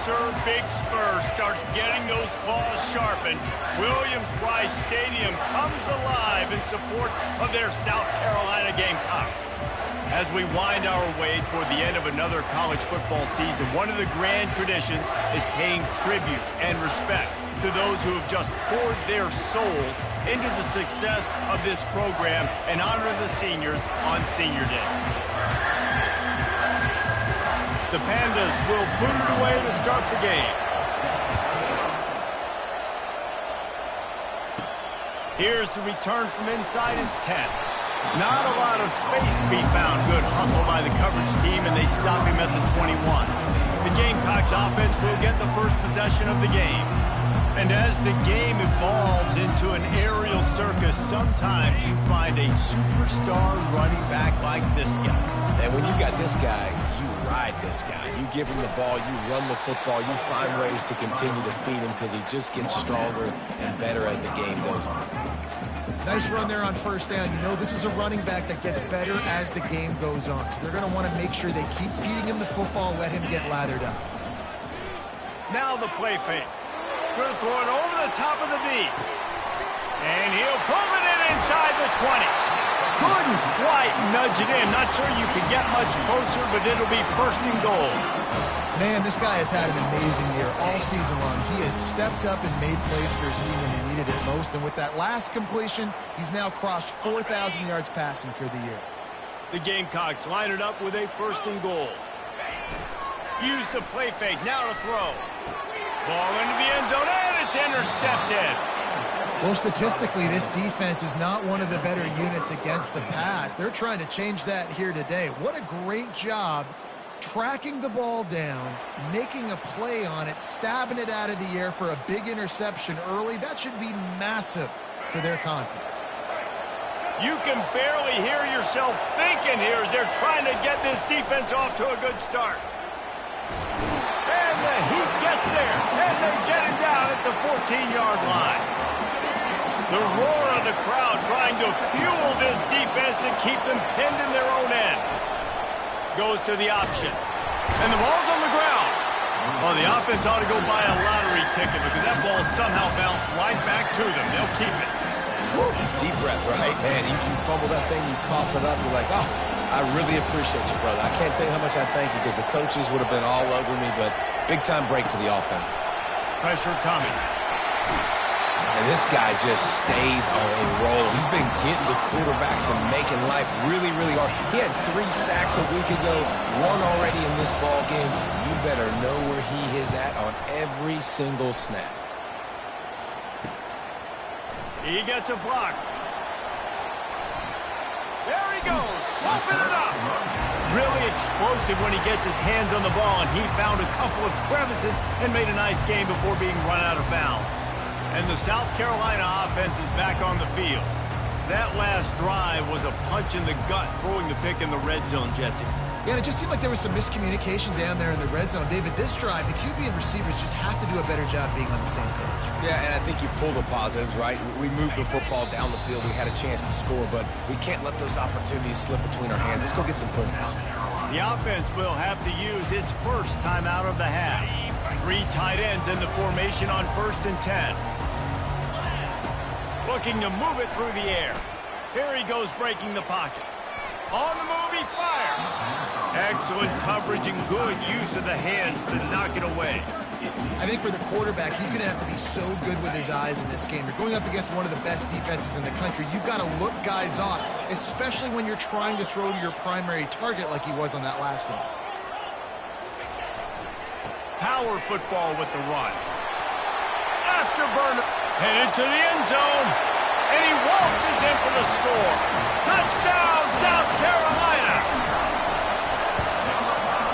Sir Big Spur starts getting those claws sharpened, Williams-Brice Stadium comes alive in support of their South Carolina Gamecocks. As we wind our way toward the end of another college football season, one of the grand traditions is paying tribute and respect to those who have just poured their souls into the success of this program and honor the seniors on Senior Day. The Pandas will put it away to start the game. Here's the return from inside his 10. Not a lot of space to be found. Good hustle by the coverage team, and they stop him at the 21. The Gamecocks offense will get the first possession of the game. And as the game evolves into an aerial circus, sometimes you find a superstar running back like this guy. And when you got this guy, you ride this guy. You give him the ball, you run the football, you find ways to continue to feed him because he just gets stronger and better as the game goes on. Nice run there on first down. You know this is a running back that gets better as the game goes on. So they're going to want to make sure they keep feeding him the football, let him get lathered up. Now the play fake. Going to throw it over the top of the D. And he'll pull it in inside the 20. Couldn't quite nudge it in. Not sure you could get much closer, but it'll be first and goal. Man, this guy has had an amazing year all season long. He has stepped up and made plays for his team when he needed it most. And with that last completion, he's now crossed 4,000 yards passing for the year. The Gamecocks line it up with a first and goal. Use the play fake. Now to throw. Ball into the end zone, and it's intercepted. Well, statistically, this defense is not one of the better units against the pass. They're trying to change that here today. What a great job tracking the ball down, making a play on it, stabbing it out of the air for a big interception early. That should be massive for their confidence. You can barely hear yourself thinking here as they're trying to get this defense off to a good start. And the Heat gets there, and they get it down at the 14-yard line. The roar of the crowd trying to fuel this defense to keep them pinned in their own end. Goes to the option. And the ball's on the ground. Well, the offense ought to go buy a lottery ticket because that ball somehow bounced right back to them. They'll keep it. Woo. Deep breath, right? Man, you fumble that thing, you cough it up, you're like, oh, I really appreciate you, brother. I can't tell you how much I thank you because the coaches would have been all over me, but big-time break for the offense. Pressure coming. And this guy just stays on a roll. He's been getting to quarterbacks and making life really, really hard. He had 3 sacks a week ago, 1 already in this ball game. You better know where he is at on every single snap. He gets a block. There he goes. Open it up. Really explosive when he gets his hands on the ball, and he found a couple of crevices and made a nice game before being run out of bounds. And the South Carolina offense is back on the field. That last drive was a punch in the gut, throwing the pick in the red zone, Jesse. Yeah, and it just seemed like there was some miscommunication down there in the red zone. David, this drive, the QB and receivers just have to do a better job being on the same page. Yeah, and I think you pull the positives, right? We moved the football down the field. We had a chance to score, but we can't let those opportunities slip between our hands. Let's go get some points. The offense will have to use its first timeout of the half. 3 tight ends in the formation on 1st and 10. Looking to move it through the air. Here he goes breaking the pocket. On the move, he fires. Excellent coverage and good use of the hands to knock it away. I think for the quarterback, he's going to have to be so good with his eyes in this game. You're going up against one of the best defenses in the country. You've got to look guys off, especially when you're trying to throw to your primary target like he was on that last one. Power football with the run. Afterburner. Headed to the end zone. And he waltzes in for the score. Touchdown, South Carolina.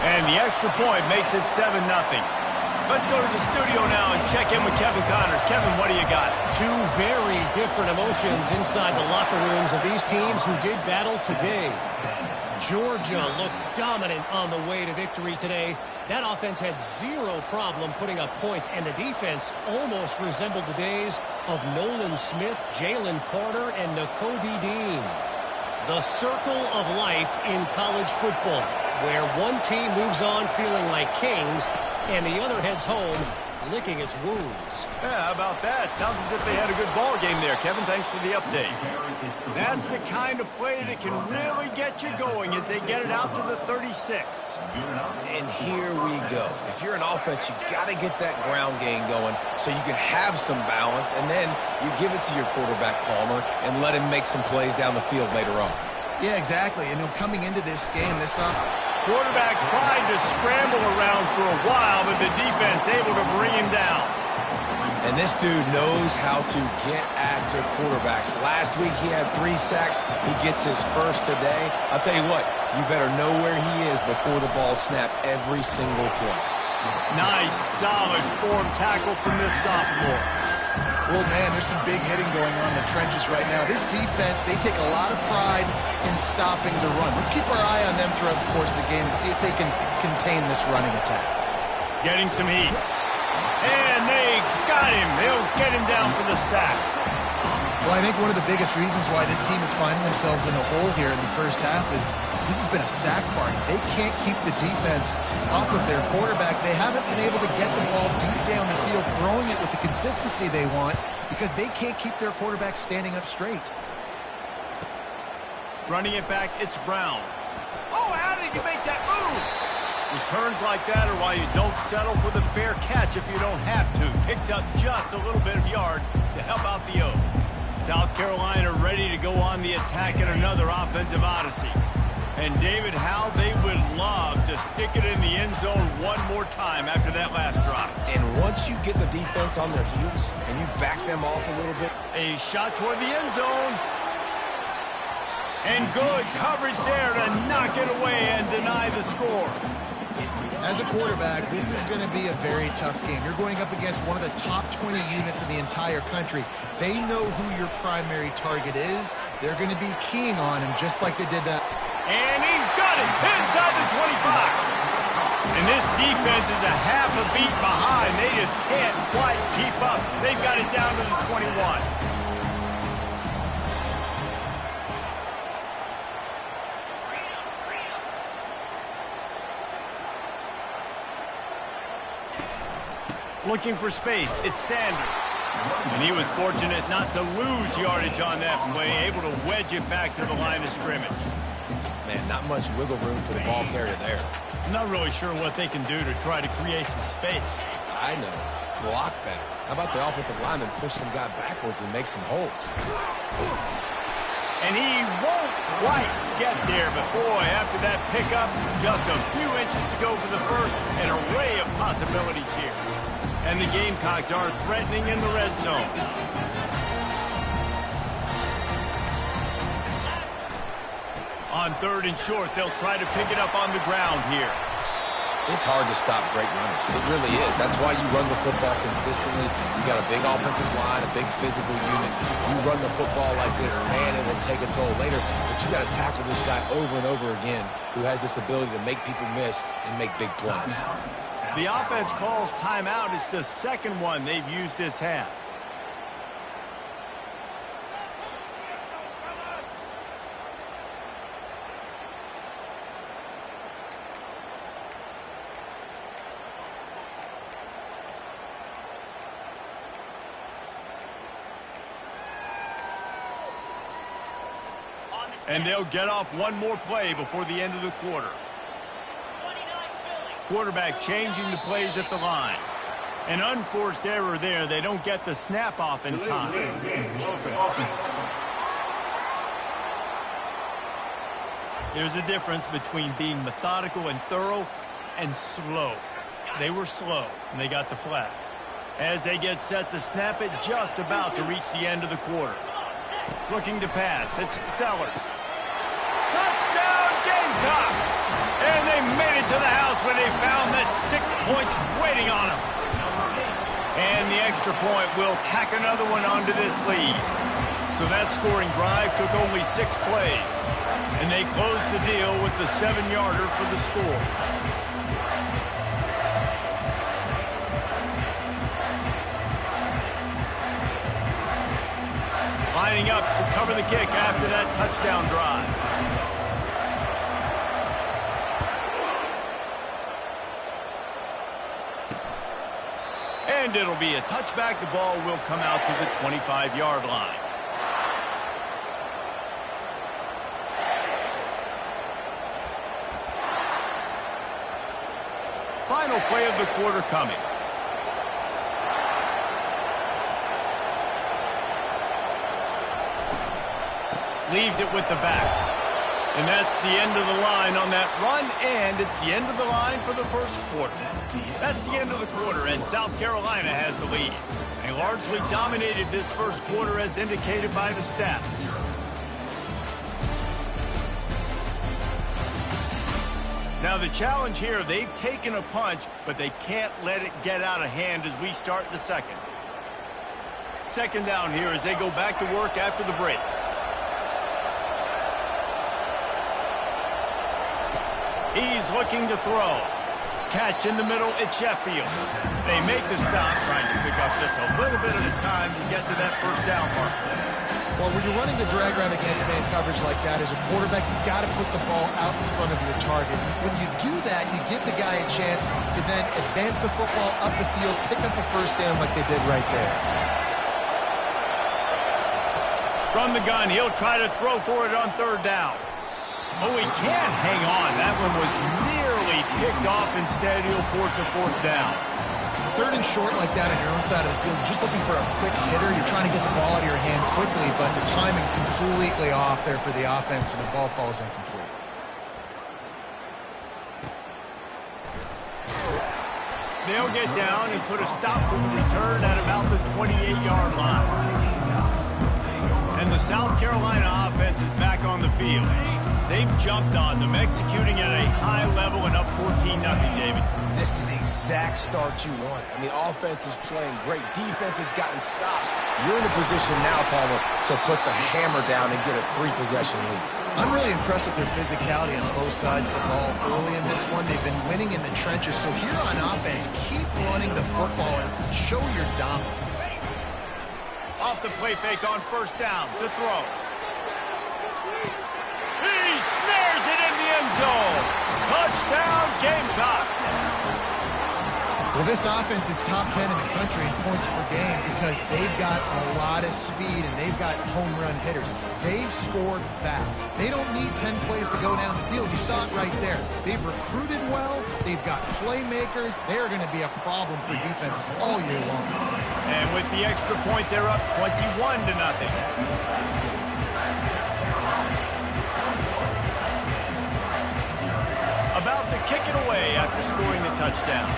And the extra point makes it 7-0. Let's go to the studio now and check in with Kevin Connors. Kevin, what do you got? 2 very different emotions inside the locker rooms of these teams who did battle today. Georgia looked dominant on the way to victory today. That offense had 0 problem putting up points, and the defense almost resembled the days of Nolan Smith, Jalen Carter, and Nakobe Dean. The circle of life in college football, where one team moves on feeling like kings and the other heads home, licking its wounds. Yeah, how about that? Sounds as if they had a good ball game there, Kevin. Thanks for the update. That's the kind of play that can really get you going as they get it out to the 36. And here we go. If you're an offense, you got to get that ground game going so you can have some balance, and then you give it to your quarterback, Palmer, and let him make some plays down the field later on. Yeah, exactly. And coming into this game, this quarterback tried to scramble around for a while, but the defense able to bring him down. And this dude knows how to get after quarterbacks. Last week he had 3 sacks. He gets his first today. I'll tell you what, you better know where he is before the ball snapped every single play. Nice, solid form tackle from this sophomore. Well, man, there's some big hitting going on in the trenches right now. This defense, they take a lot of pride in stopping the run. Let's keep our eye on them throughout the course of the game and see if they can contain this running attack. Getting some heat. And they got him. They'll get him down for the sack. Well, I think one of the biggest reasons why this team is finding themselves in a hole here in the first half is this has been a sack party. They can't keep the defense off of their quarterback. They haven't been able to get the ball deep down the field, throwing it with the consistency they want because they can't keep their quarterback standing up straight. Running it back, it's Brown. Oh, how did you make that move? Returns like that are why you don't settle for the fair catch if you don't have to. Picks up just a little bit of yards to help out the O. South Carolina ready to go on the attack in another offensive odyssey. And David, how they would love to stick it in the end zone one more time after that last drive. And once you get the defense on their heels and you back them off a little bit. A shot toward the end zone. And good coverage there to knock it away and deny the score. As a quarterback, this is going to be a very tough game. You're going up against one of the top 20 units in the entire country. They know who your primary target is. They're going to be keying on him just like they did that. And he's got it inside the 25. And this defense is a half a beat behind. They just can't quite keep up. They've got it down to the 21. Looking for space, it's Sanders. And he was fortunate not to lose yardage on that play, able to wedge it back to the line of scrimmage. Man, not much wiggle room for the ball carrier there. I'm not really sure what they can do to try to create some space. I know. Block better. How about the offensive lineman push some guy backwards and make some holes? And he won't quite get there, but boy, after that pickup, just a few inches to go for the first, an array of possibilities here. And the Gamecocks are threatening in the red zone. On 3rd and short, they'll try to pick it up on the ground here. It's hard to stop great runners. It really is. That's why you run the football consistently. You got a big offensive line, a big physical unit. You run the football like this, man, it will take a toll later. But you got to tackle this guy over and over again who has this ability to make people miss and make big plays. The offense calls timeout. It's the second one they've used this half. And they'll get off one more play before the end of the quarter. Quarterback changing the plays at the line. An unforced error there. They don't get the snap off in time. There's a difference between being methodical and thorough and slow. They were slow, and they got the flag. As they get set to snap it, just about to reach the end of the quarter. Looking to pass. It's Sellers. Touchdown, Gamecocks! And they made it to the house when they found that 6 points waiting on them. And the extra point will tack another one onto this lead. So that scoring drive took only 6 plays. And they closed the deal with the 7-yarder for the score. Lining up to cover the kick after that touchdown drive. And it'll be a touchback. The ball will come out to the 25-yard line. Final play of the quarter coming. Leaves it with the back. And that's the end of the line on that run, and it's the end of the line for the first quarter. That's the end of the quarter, and South Carolina has the lead. They largely dominated this first quarter as indicated by the stats. Now the challenge here, they've taken a punch, but they can't let it get out of hand as we start the second. Second down here as they go back to work after the break. He's looking to throw. Catch in the middle, it's Sheffield. They make the stop, trying to pick up just a little bit at a time to get to that first down mark. Well, when you're running the drag route against man coverage like that, as a quarterback, you've got to put the ball out in front of your target. When you do that, you give the guy a chance to then advance the football up the field, pick up a first down like they did right there. From the gun, he'll try to throw for it on third down. Oh, he can't hang on. That one was nearly picked off. Instead, he'll force a fourth down. Third and short like that on your own side of the field, you're just looking for a quick hitter. You're trying to get the ball out of your hand quickly, but the timing completely off there for the offense, and the ball falls incomplete. They'll get down and put a stop to the return at about the 28-yard line. And the South Carolina offense is back on the field. They've jumped on them, executing at a high level and up 14-0, David. This is the exact start you want. I mean, the offense is playing great. Defense has gotten stops. You're in a position now, Palmer, to put the hammer down and get a 3-possession lead. I'm really impressed with their physicality on both sides of the ball early in this one. They've been winning in the trenches. So here on offense, keep running the football and show your dominance. Off the play fake on first down, the throw. He snares it in the end zone. Touchdown, Gamecocks. Well, this offense is top 10 in the country in points per game because they've got a lot of speed and they've got home run hitters. They scored fast. They don't need 10 plays to go down the field. You saw it right there. They've recruited well. They've got playmakers. They're going to be a problem for defenses all year long. And with the extra point, they're up 21-0. About to kick it away after scoring the touchdown.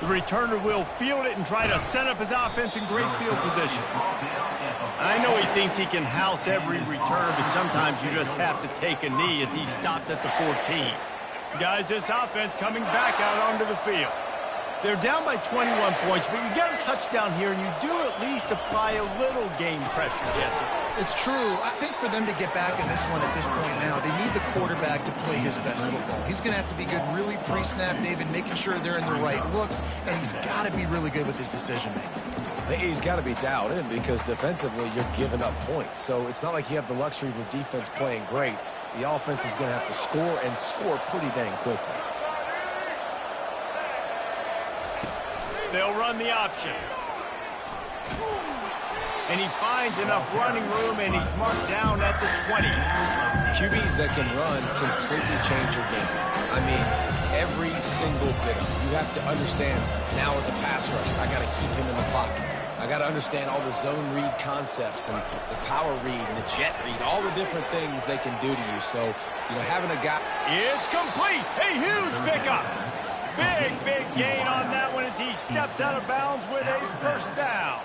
The returner will field it and try to set up his offense in great field position. I know he thinks he can house every return, but sometimes you just have to take a knee as he stopped at the 14. Guys, this offense coming back out onto the field. They're down by 21 points, but you get a touchdown here, and you do at least apply a little game pressure, Jesse. It's true. I think for them to get back in this one at this point now, they need the quarterback to play his best football. He's going to have to be good really pre-snap, David, making sure they're in the right looks, and he's got to be really good with his decision-making. He's got to be dialed in because defensively you're giving up points. So it's not like you have the luxury of your defense playing great. The offense is going to have to score and score pretty dang quickly. They'll run the option. And he finds enough running room, and he's marked down at the 20. QBs that can run completely change your game. I mean, every single bit of it. You have to understand, now as a pass rusher, I got to keep him in the pocket. I got to understand all the zone read concepts and the power read and the jet read, all the different things they can do to you. So, you know, having a guy... It's complete. A huge pickup. Big gain on that one as he steps out of bounds with a first down.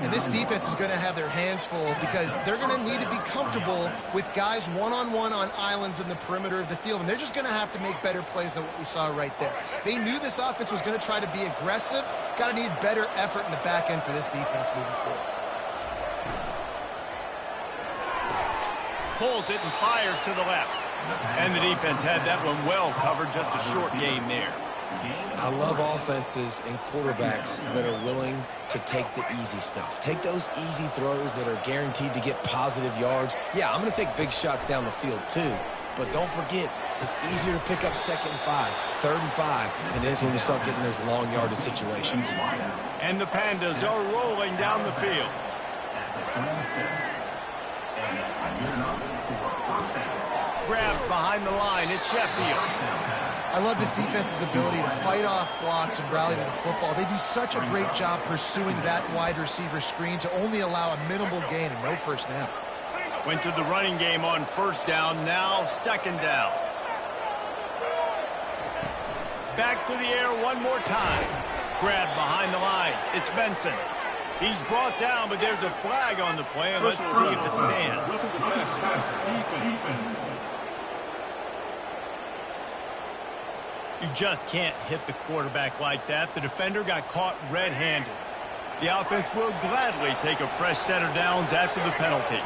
And this defense is going to have their hands full because they're going to need to be comfortable with guys one-on-one on islands in the perimeter of the field. And they're just going to have to make better plays than what we saw right there. They knew this offense was going to try to be aggressive. Got to need better effort in the back end for this defense moving forward. Pulls it and fires to the left. And the defense had that one well covered, just a short gain there. I love offenses and quarterbacks that are willing to take the easy stuff. Take those easy throws that are guaranteed to get positive yards. Yeah, I'm going to take big shots down the field too. But don't forget, it's easier to pick up 2nd and 5, 3rd and 5 than it is when we start getting those long yardage situations. And the Pandas are rolling down the field. Grabbed behind the line, it's Sheffield. I love this defense's ability to fight off blocks and rally to the football. They do such a great job pursuing that wide receiver screen to only allow a minimal gain and no first down. Went to the running game on 1st down, now 2nd down. Back to the air one more time. Grabbed behind the line, it's Benson. He's brought down, but there's a flag on the play, and let's see if it stands. You just can't hit the quarterback like that. The defender got caught red-handed. The offense will gladly take a fresh set of downs after the penalty.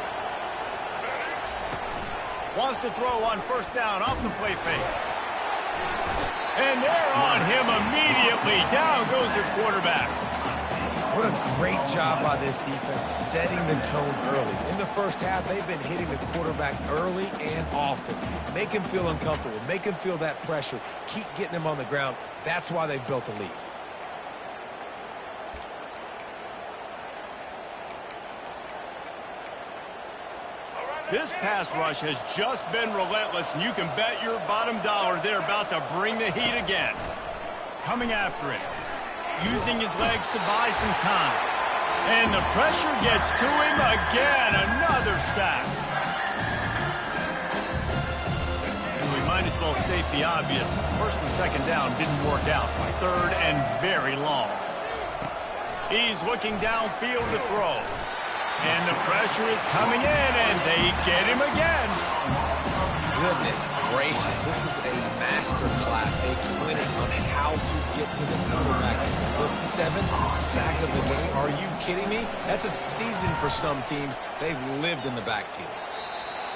Wants to throw on 1st down off the play fake. And they're on him immediately. Down goes the quarterback. What a great job by this defense setting the tone early. In the first half, they've been hitting the quarterback early and often. Make him feel uncomfortable. Make him feel that pressure. Keep getting him on the ground. That's why they've built a lead. This pass rush has just been relentless, and you can bet your bottom dollar they're about to bring the heat again. Coming after it. Using his legs to buy some time. And the pressure gets to him again. Another sack. And we might as well state the obvious. 1st and 2nd down didn't work out. 3rd and very long. He's looking downfield to throw. And the pressure is coming in, and they get him again. Goodness gracious, this is a master class, a clinic on how to get to the quarterback. The 7th sack of the game. Are you kidding me? That's a season for some teams. They've lived in the backfield.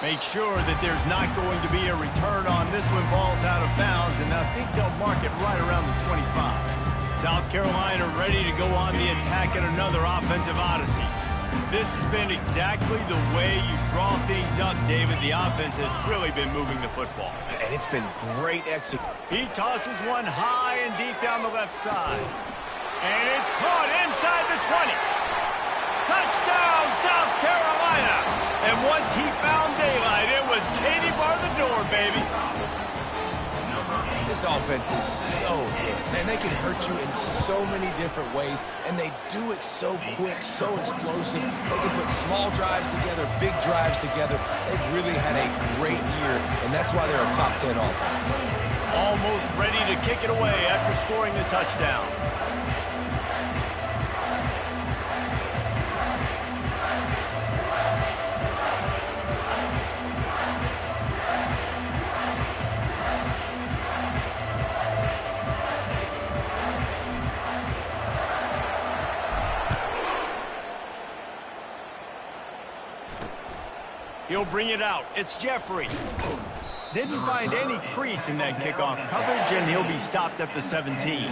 Make sure that there's not going to be a return on this one. Ball's out of bounds, and I think they'll mark it right around the 25. South Carolina ready to go on the attack at another offensive odyssey. This has been exactly the way you draw things up, David. The offense has really been moving the football. And it's been great execution. He tosses one high and deep down the left side. And it's caught inside the 20. Touchdown, South Carolina. And once he found daylight, it was Katie bar the door, baby. This offense is so good. Man, they can hurt you in so many different ways, and they do it so quick, so explosive. They can put small drives together, big drives together. They've really had a great year, and that's why they're a top 10 offense. Almost ready to kick it away after scoring the touchdown. He'll bring it out. It's Jeffrey. Didn't find any crease in that kickoff coverage, and he'll be stopped at the 17.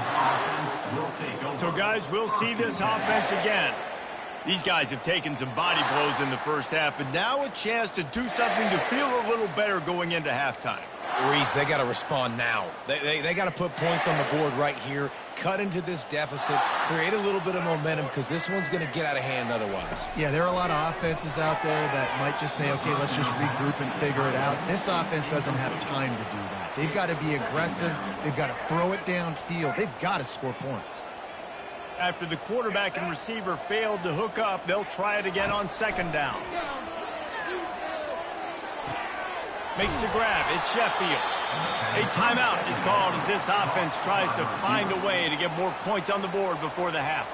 So, guys, we'll see this offense again. These guys have taken some body blows in the first half, but now a chance to do something to feel a little better going into halftime. Reese, they got to respond now. They got to put points on the board right here, cut into this deficit, create a little bit of momentum, because this one's going to get out of hand otherwise. Yeah, there are a lot of offenses out there that might just say, okay, let's just regroup and figure it out. This offense doesn't have time to do that. They've got to be aggressive. They've got to throw it downfield. They've got to score points. After the quarterback and receiver failed to hook up, they'll try it again on 2nd down. Makes the grab. It's Sheffield. A timeout is called as this offense tries to find a way to get more points on the board before the half.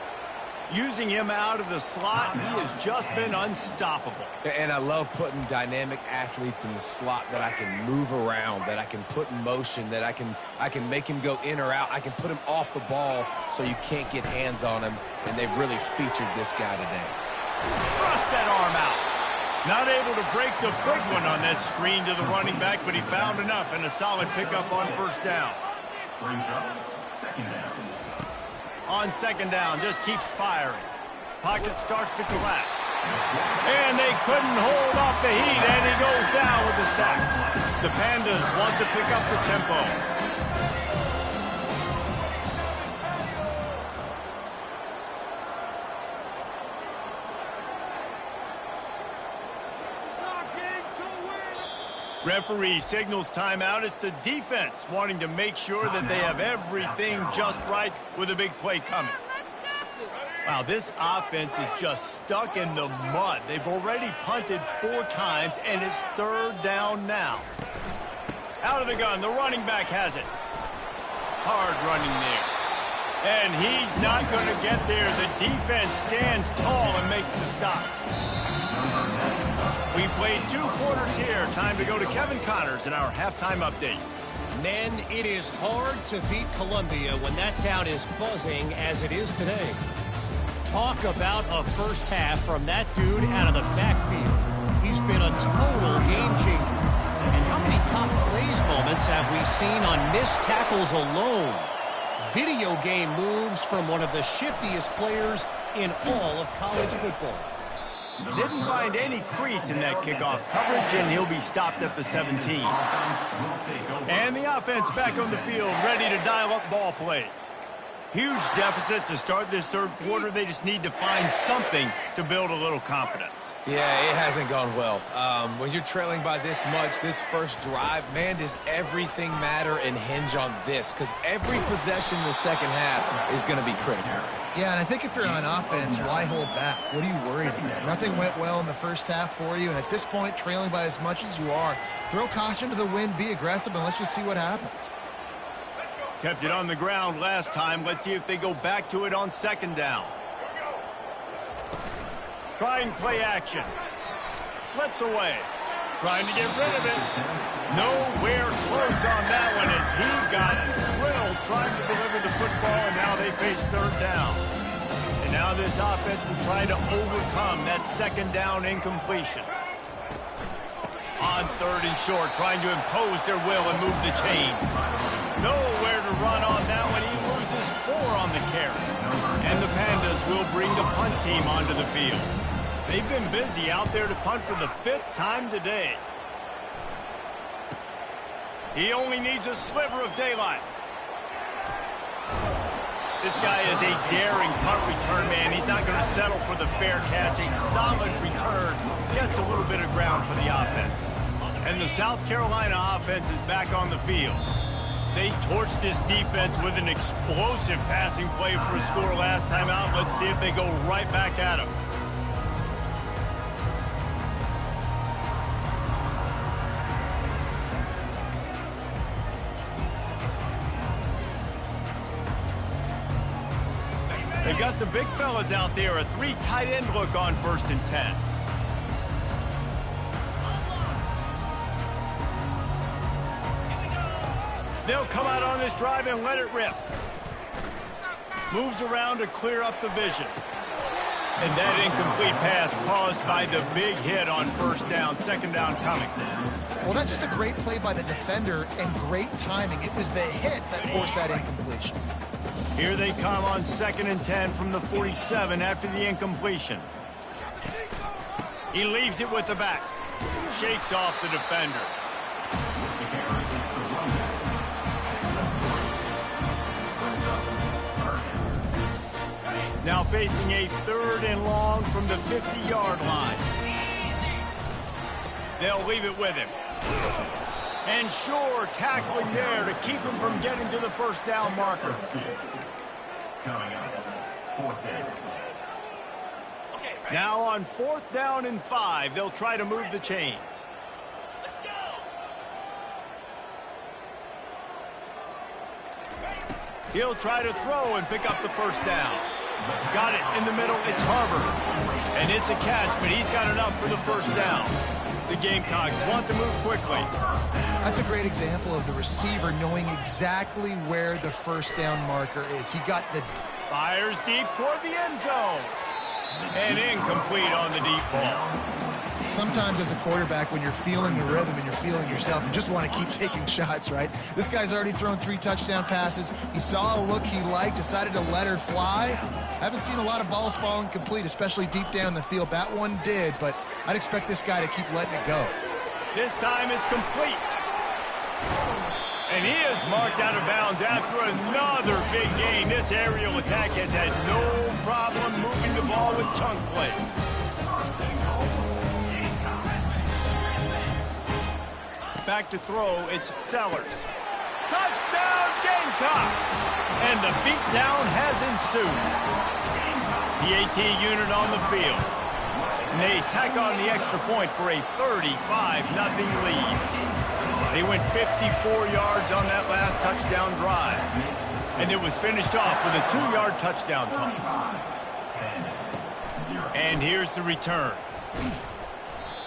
Using him out of the slot, he has just been unstoppable. And I love putting dynamic athletes in the slot that I can move around, that I can put in motion, that I can make him go in or out. I can put him off the ball so you can't get hands on him, and they've really featured this guy today. Thrust that arm out. Not able to break the big one on that screen to the running back, but he found enough and a solid pickup on 1st down. On second down, just keeps firing. Pocket starts to collapse. And they couldn't hold off the heat, and he goes down with the sack. The Pandas want to pick up the tempo. Referee signals timeout. It's the defense wanting to make sure that they have everything just right with a big play coming. Wow, this offense is just stuck in the mud. They've already punted 4 times, and it's 3rd down now. Out of the gun, the running back has it. Hard running there. And he's not going to get there. The defense stands tall and makes the stop. We played 2 quarters here. Time to go to Kevin Connors in our halftime update. Men, it is hard to beat Columbia when that town is buzzing as it is today. Talk about a first half from that dude out of the backfield. He's been a total game changer. And how many top plays moments have we seen on missed tackles alone? Video game moves from one of the shiftiest players in all of college football. Didn't find any crease in that kickoff coverage, and he'll be stopped at the 17. And the offense back on the field, ready to dial up ball plays. Huge deficit to start this 3rd quarter. They just need to find something to build a little confidence. Yeah, it hasn't gone well. When you're trailing by this much, this first drive, man, does everything matter and hinge on this? Because every possession in the second half is going to be critical. Yeah, and I think if you're on offense, why hold back? What are you worried about? Nothing went well in the first half for you, and at this point, trailing by as much as you are, throw caution to the wind, be aggressive, and let's just see what happens. Kept it on the ground last time. Let's see if they go back to it on second down. Trying play action. Slips away. Trying to get rid of it. Nowhere close on that one as he got drilled trying to deliver the football, and now they face 3rd down. And now this offense will try to overcome that second down incompletion. On 3rd and short, trying to impose their will and move the chains. Nowhere to run on that one. He loses 4 on the carry. And the Pandas will bring the punt team onto the field. They've been busy out there to punt for the 5th time today. He only needs a sliver of daylight. This guy is a daring punt return man. He's not going to settle for the fair catch. A solid return gets a little bit of ground for the offense. And the South Carolina offense is back on the field. They torched this defense with an explosive passing play for a score last time out. Let's see if they go right back at him. They've got the big fellas out there. A 3 tight end look on 1st and 10. They'll come out on this drive and let it rip. Moves around to clear up the vision. And that incomplete pass caused by the big hit on 1st down, 2nd down coming. Well, that's just a great play by the defender and great timing. It was the hit that forced that incompletion. Here they come on 2nd and 10 from the 47 after the incompletion. He leaves it with the back. Shakes off the defender. Now facing a 3rd and long from the 50-yard line. They'll leave it with him. And sure, tackling there to keep him from getting to the 1st down marker. Now on 4th down and 5, they'll try to move the chains. He'll try to throw and pick up the 1st down. Got it in the middle. It's Harbor. And it's a catch, but he's got enough for the 1st down. The Gamecocks want to move quickly. That's a great example of the receiver knowing exactly where the 1st down marker is. He got the... Fires deep toward the end zone. And incomplete on the deep ball. Sometimes as a quarterback, when you're feeling the rhythm and you're feeling yourself, you just want to keep taking shots, right? This guy's already thrown 3 touchdown passes. He saw a look he liked, decided to let her fly. Haven't seen a lot of balls falling complete, especially deep down the field. That one did, but I'd expect this guy to keep letting it go. This time it's complete. And he is marked out of bounds after another big gain. This aerial attack has had no problem moving the ball with chunk plays. Back to throw, it's Sellers. Touchdown Gamecocks! And the beatdown has ensued. The AT unit on the field. And they tack on the extra point for a 35-0 lead. They went 54 yards on that last touchdown drive. And it was finished off with a 2-yard touchdown toss. And here's the return.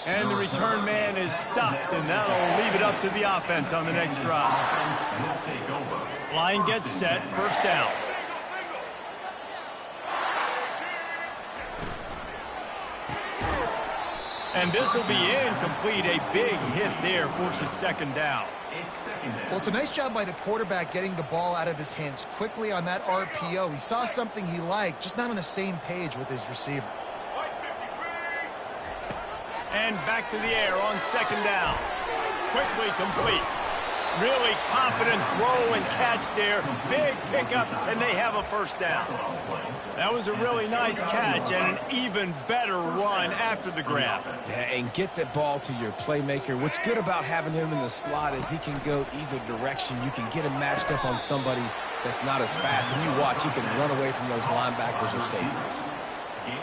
And the return man is stopped, and that'll leave it up to the offense on the next drive. Line gets set, first down. And this will be incomplete. A big hit there forces second down. Well, it's a nice job by the quarterback getting the ball out of his hands quickly on that RPO. He saw something he liked, just not on the same page with his receiver. And back to the air on second down. Quickly complete. Really confident throw and catch there. Big pickup, and they have a first down. That was a really nice catch and an even better run after the grab. Yeah, and get that ball to your playmaker. What's good about having him in the slot is he can go either direction. You can get him matched up on somebody that's not as fast, and you watch, he can run away from those linebackers or safeties.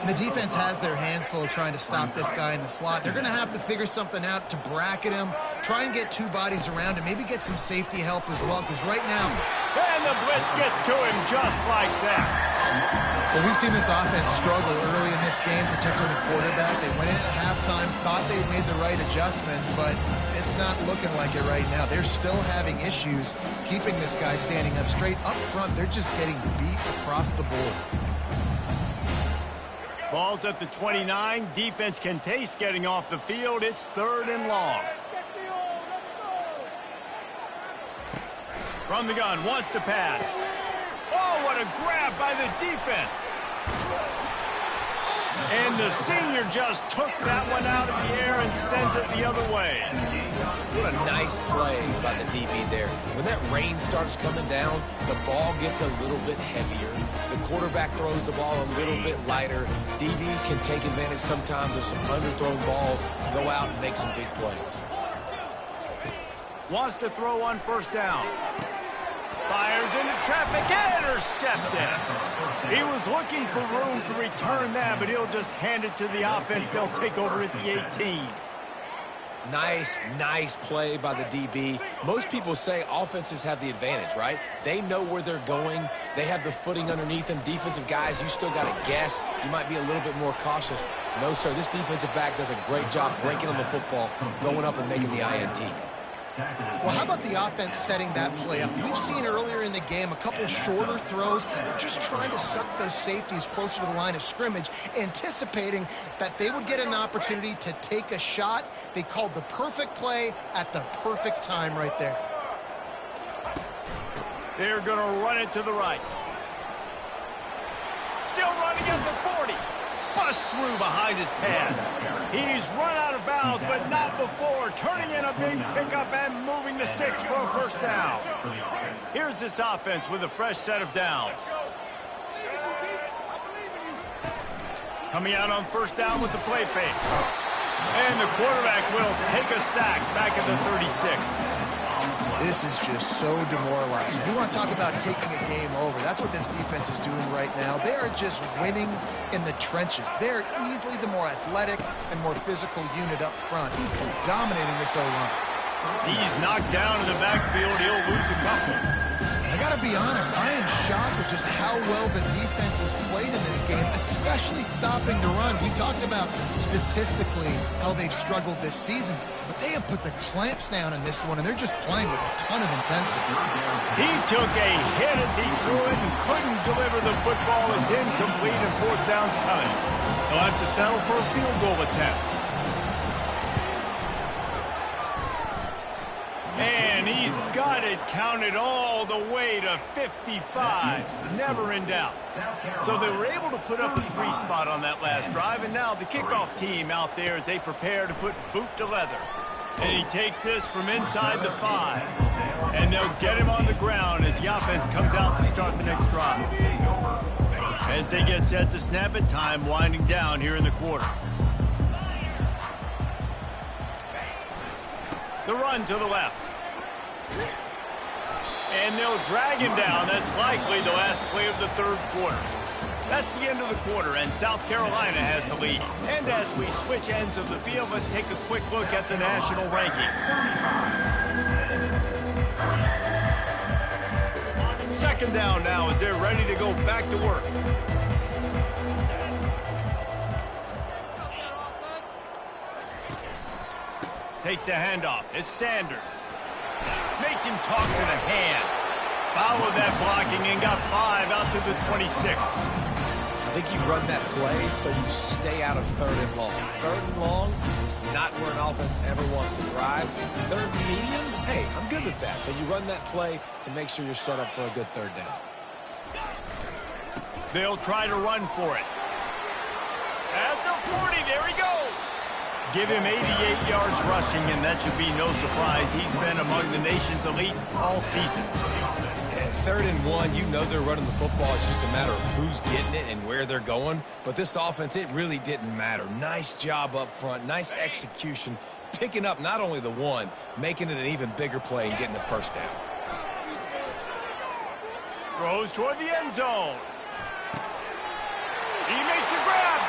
And the defense has their hands full trying to stop this guy in the slot. They're going to have to figure something out to bracket him, try and get 2 bodies around him, maybe get some safety help as well, because right now... And the blitz gets to him just like that. Well, we've seen this offense struggle early in this game, particularly the quarterback. They went in at halftime, thought they made the right adjustments, but it's not looking like it right now. They're still having issues keeping this guy standing up straight. Up front, they're just getting beat across the board. Ball's at the 29. Defense can taste getting off the field. It's 3rd and long. From the gun, wants to pass. Oh, what a grab by the defense. And the senior just took that one out of the air and sends it the other way. What a nice play by the DB there. When that rain starts coming down, the ball gets a little bit heavier. The quarterback throws the ball a little bit lighter. DBs can take advantage sometimes of some underthrown balls, go out and make some big plays. Wants to throw on first down. Fires into traffic, intercepted. He was looking for room to return that, but he'll just hand it to the offense. They'll take over at the 18. Nice play by the DB. Most people say offenses have the advantage, right? They know where they're going. They have the footing underneath them. Defensive guys, you still got to guess. You might be a little bit more cautious. No, sir, this defensive back does a great job breaking on the football, going up and making the INT. Well, how about the offense setting that play up? We've seen earlier in the game a couple shorter throws. They're just trying to suck those safeties closer to the line of scrimmage, anticipating that they would get an opportunity to take a shot. They called the perfect play at the perfect time right there. They're going to run it to the right. Still running at the 40. Bust through behind his pad. He's run out of bounds, but not before. Turning in a big pickup and moving the sticks for a first down. Here's this offense with a fresh set of downs. Coming out on first down with the play fake. And the quarterback will take a sack back at the 36. This is just so demoralizing. You want to talk about taking a game over. That's what this defense is doing right now. They are just winning in the trenches. They're easily the more athletic and more physical unit up front, dominating this O-line. He's knocked down in the backfield. He'll lose a couple. I got to be honest, I am shocked at just how well the defense has played in this game, especially stopping the run. We talked about statistically how they've struggled this season, but they have put the clamps down in this one, and they're just playing with a ton of intensity. He took a hit as he threw it and couldn't deliver the football. It's incomplete and fourth down's coming. They'll have to settle for a field goal attempt. He's got it counted all the way to 55. Never in doubt. So they were able to put up a 3 spot on that last drive, and now the kickoff team out there as they prepare to put boot to leather. And he takes this from inside the 5. And they'll get him on the ground as the offense comes out to start the next drive. As they get set to snap it, time winding down here in the quarter. The run to the left. And they'll drag him down. That's likely the last play of the third quarter. That's the end of the quarter, and South Carolina has the lead. And as we switch ends of the field, let's take a quick look at the national rankings. Second down now as they're ready to go back to work. Takes the handoff. It's Sanders. Makes him talk to the hand. Followed that blocking and got 5 out to the 26. I think you run that play so you stay out of 3rd and long. 3rd and long is not where an offense ever wants to thrive. 3rd and medium, hey, I'm good with that. So you run that play to make sure you're set up for a good 3rd down. They'll try to run for it. At the 40, there he goes. Give him 88 yards rushing, and that should be no surprise. He's been among the nation's elite all season. 3rd and 1, you know they're running the football. It's just a matter of who's getting it and where they're going. But this offense, it really didn't matter. Nice job up front, nice execution, picking up not only the 1, making it an even bigger play and getting the 1st down. Throws toward the end zone. He makes a grab.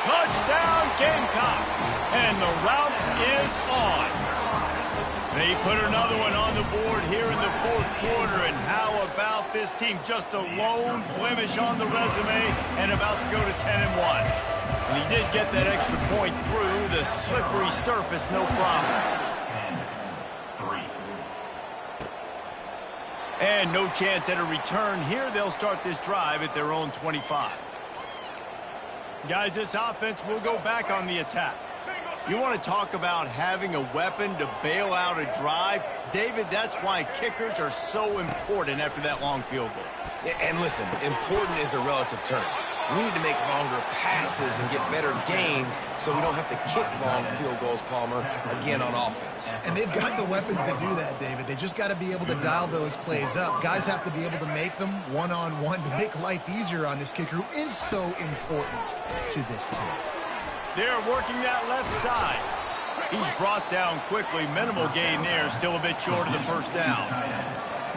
Touchdown, Gamecocks. And the route is on. They put another one on the board here in the 4th quarter. And how about this team? Just a lone blemish on the resume and about to go to 10-1. And he did get that extra point through the slippery surface, no problem. And no chance at a return here. They'll start this drive at their own 25. Guys, this offense will go back on the attack. You want to talk about having a weapon to bail out a drive? David, that's why kickers are so important after that long field goal. And listen, important is a relative term. We need to make longer passes and get better gains so we don't have to kick long field goals, Palmer, again on offense. And they've got the weapons to do that, David. They just got to be able to dial those plays up. Guys have to be able to make them one-on-one to make life easier on this kicker, who is so important to this team. They're working that left side. He's brought down quickly. Minimal gain there. Still a bit short of the 1st down.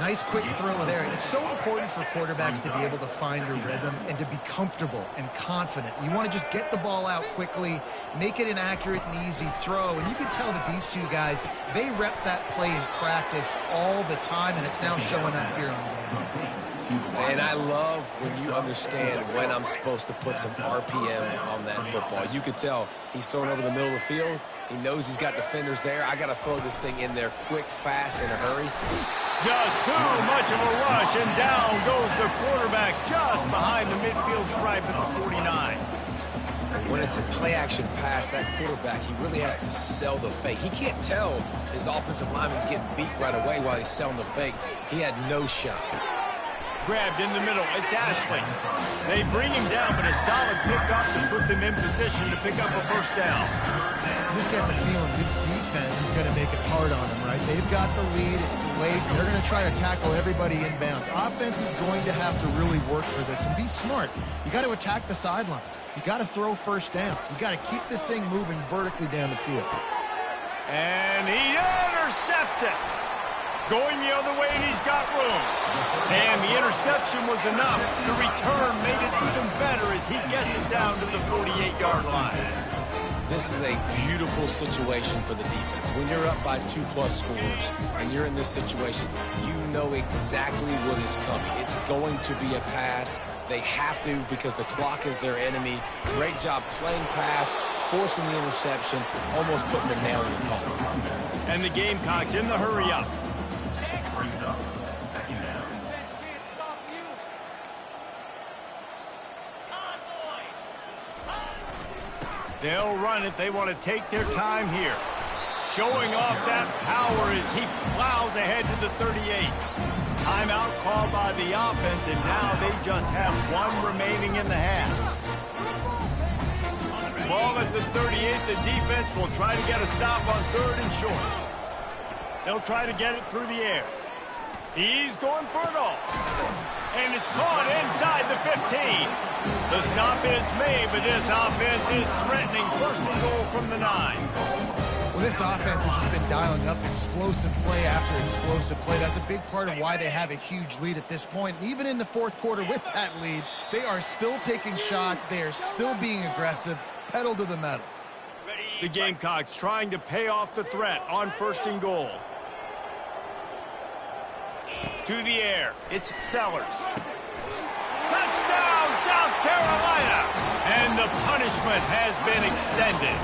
Nice quick throw there. And it's so important for quarterbacks to be able to find a rhythm and to be comfortable and confident. You want to just get the ball out quickly, make it an accurate and easy throw. And you can tell that these two guys, they rep that play in practice all the time, and it's now showing up here on game. And I love when you understand when I'm supposed to put some RPMs on that football. You can tell he's throwing over the middle of the field. He knows he's got defenders there. I got to throw this thing in there quick, fast, in a hurry. Just too much of a rush, and down goes the quarterback just behind the midfield stripe at the 49. When it's a play-action pass, that quarterback, he really has to sell the fake. He can't tell his offensive lineman's getting beat right away while he's selling the fake. He had no shot. Grabbed in the middle. It's Ashley. They bring him down, but a solid pickup to put them in position to pick up a 1st down. I'm just getting the feeling this defense is going to make it hard on them, right? They've got the lead. It's late. They're going to try to tackle everybody inbounds. Offense is going to have to really work for this and be smart. You got to attack the sidelines. You got to throw 1st downs. You got to keep this thing moving vertically down the field. And he intercepts it. Going the other way, and he's got room. And the interception was enough. The return made it even better as he gets it down to the 48-yard line. This is a beautiful situation for the defense. When you're up by 2+ scores and you're in this situation, you know exactly what is coming. It's going to be a pass. They have to because the clock is their enemy. Great job playing pass, forcing the interception, almost putting the nail in the coffin. And the Gamecocks in the hurry up. They'll run it. They want to take their time here. Showing off that power as he plows ahead to the 38. Timeout called by the offense, and now they just have one remaining in the half. Ball at the 38, the defense will try to get a stop on 3rd and short. They'll try to get it through the air. He's going for it all. And it's caught inside the 15. The stop is made, but this offense is threatening 1st and goal from the 9. Well, this offense has just been dialing up explosive play after explosive play. That's a big part of why they have a huge lead at this point. And even in the 4th quarter with that lead, they are still taking shots. They are still being aggressive. Pedal to the metal. The Gamecocks trying to pay off the threat on 1st and goal. To the air, it's Sellers. Touchdown, South Carolina! And the punishment has been extended.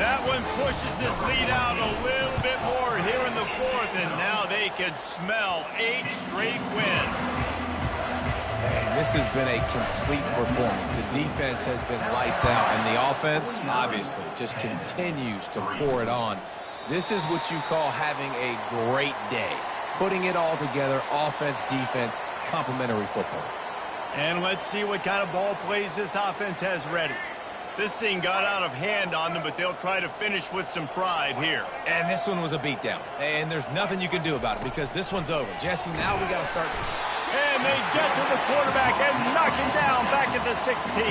That one pushes this lead out a little bit more here in the 4th, and now they can smell 8 straight wins. Man, this has been a complete performance. The defense has been lights out, and the offense, obviously, just continues to pour it on. This is what you call having a great day. Putting it all together, offense, defense, complementary football. And let's see what kind of ball plays this offense has ready. This thing got out of hand on them, but they'll try to finish with some pride here. And this one was a beatdown. And there's nothing you can do about it because this one's over. Jesse, now we got to start. And they get to the quarterback and knock him down back at the 16.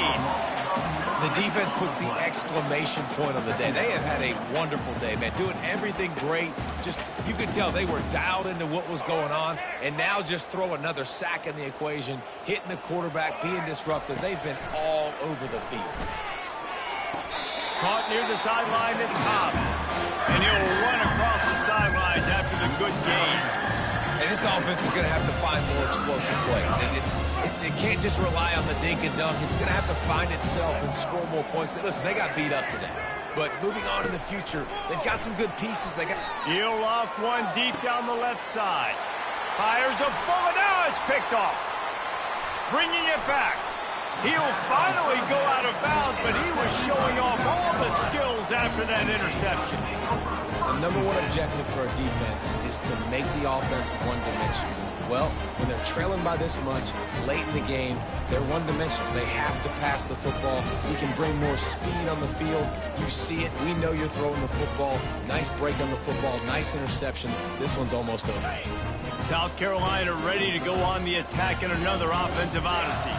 The defense puts the exclamation point on the day. They have had a wonderful day, man. Doing everything great. Just, you could tell they were dialed into what was going on. And now just throw another sack in the equation, hitting the quarterback, being disruptive. They've been all over the field. Caught near the sideline, it's Hobbs. And he'll run across the sidelines after the good game. And this offense is going to have to find more explosive plays. And it can't just rely on the dink and dunk. It's going to have to find itself and score more points. Listen, they got beat up today. But moving on in the future, they've got some good pieces. He'll loft one deep down the left side. Fires a bullet. Now it's picked off. Bringing it back. He'll finally go out of bounds, but he was showing off all the skills after that interception. The number one objective for a defense is to make the offense one-dimensional. Well, when they're trailing by this much late in the game, they're one-dimensional. They have to pass the football. We can bring more speed on the field. You see it. We know you're throwing the football. Nice break on the football. Nice interception. This one's almost over. South Carolina ready to go on the attack in another offensive odyssey.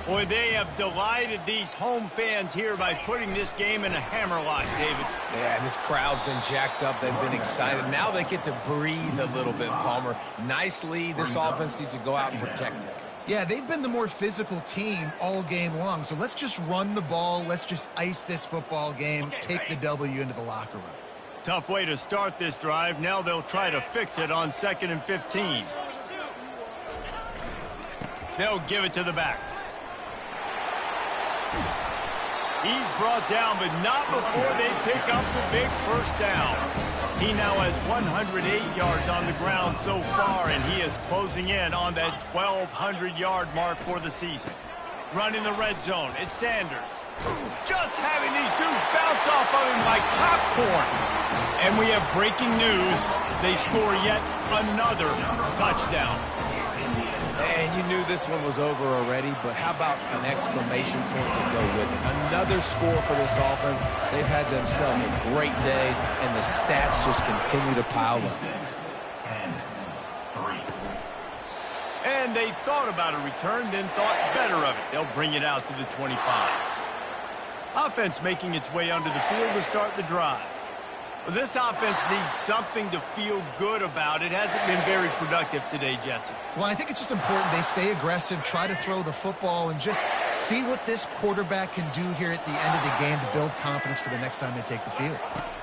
Boy, they have delighted these home fans here by putting this game in a hammerlock, David. Yeah, this crowd's been jacked up. They've been excited. Now they get to breathe a little bit, Palmer. Nice lead. This offense needs to go out and protect it. Yeah, they've been the more physical team all game long. So let's just run the ball. Let's just ice this football game, take the W into the locker room. Tough way to start this drive. Now they'll try to fix it on 2nd and 15. They'll give it to the back. He's brought down, but not before they pick up the big first down. He now has 108 yards on the ground so far, and he is closing in on that 1,200-yard mark for the season. Running the red zone, it's Sanders. Just having these dudes bounce off of him like popcorn. And we have breaking news. They score yet another touchdown. And you knew this one was over already, but how about an exclamation point to go with it? Another score for this offense. They've had themselves a great day, and the stats just continue to pile up. And they thought about a return, then thought better of it. They'll bring it out to the 25. Offense making its way onto the field to start the drive. Well, this offense needs something to feel good about. It hasn't been very productive today, Jesse. Well, I think it's just important they stay aggressive, try to throw the football, and just see what this quarterback can do here at the end of the game to build confidence for the next time they take the field.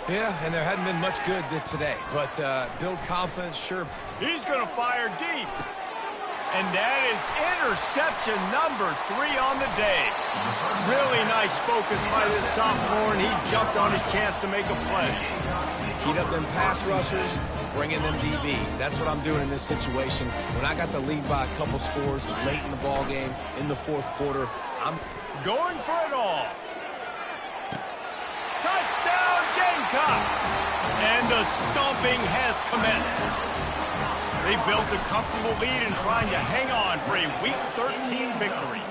Yeah, and there hadn't been much good today, but build confidence, sure. He's going to fire deep. And that is interception number 3 on the day. Really nice focus by this sophomore, and he jumped on his chance to make a play. Heat up them pass rushers, bring in them DBs. That's what I'm doing in this situation. When I got the lead by a couple scores late in the ball game, in the 4th quarter, I'm going for it all. Touchdown, Gamecocks! And the stomping has commenced. They built a comfortable lead and trying to hang on for a Week 13 victory.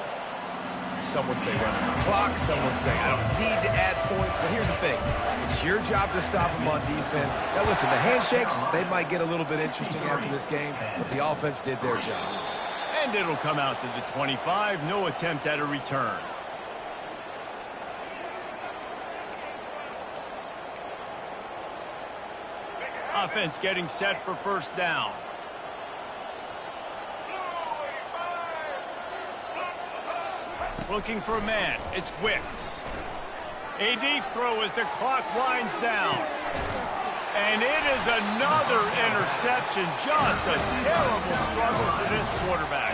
Some would say running the clock. Some would say I don't need to add points. But here's the thing. It's your job to stop them on defense. Now, listen, the handshakes, they might get a little bit interesting after this game, but the offense did their job. And it'll come out to the 25. No attempt at a return. Offense getting set for first down. Looking for a man. It's Wicks. A deep throw as the clock winds down. And it is another interception. Just a terrible struggle for this quarterback.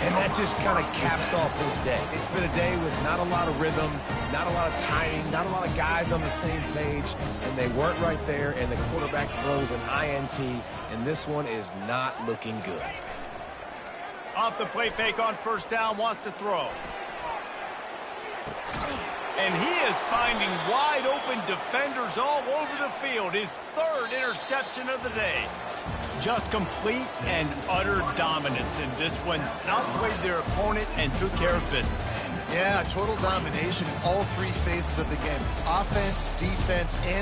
And that just kind of caps off his day. It's been a day with not a lot of rhythm, not a lot of timing, not a lot of guys on the same page, and they weren't right there, and the quarterback throws an INT, and this one is not looking good. Off the play fake on first down, wants to throw. And he is finding wide open defenders all over the field. His third interception of the day. Just complete and utter dominance in this one. Outplayed their opponent and took care of business. Yeah, total domination in all three phases of the game. Offense, defense, and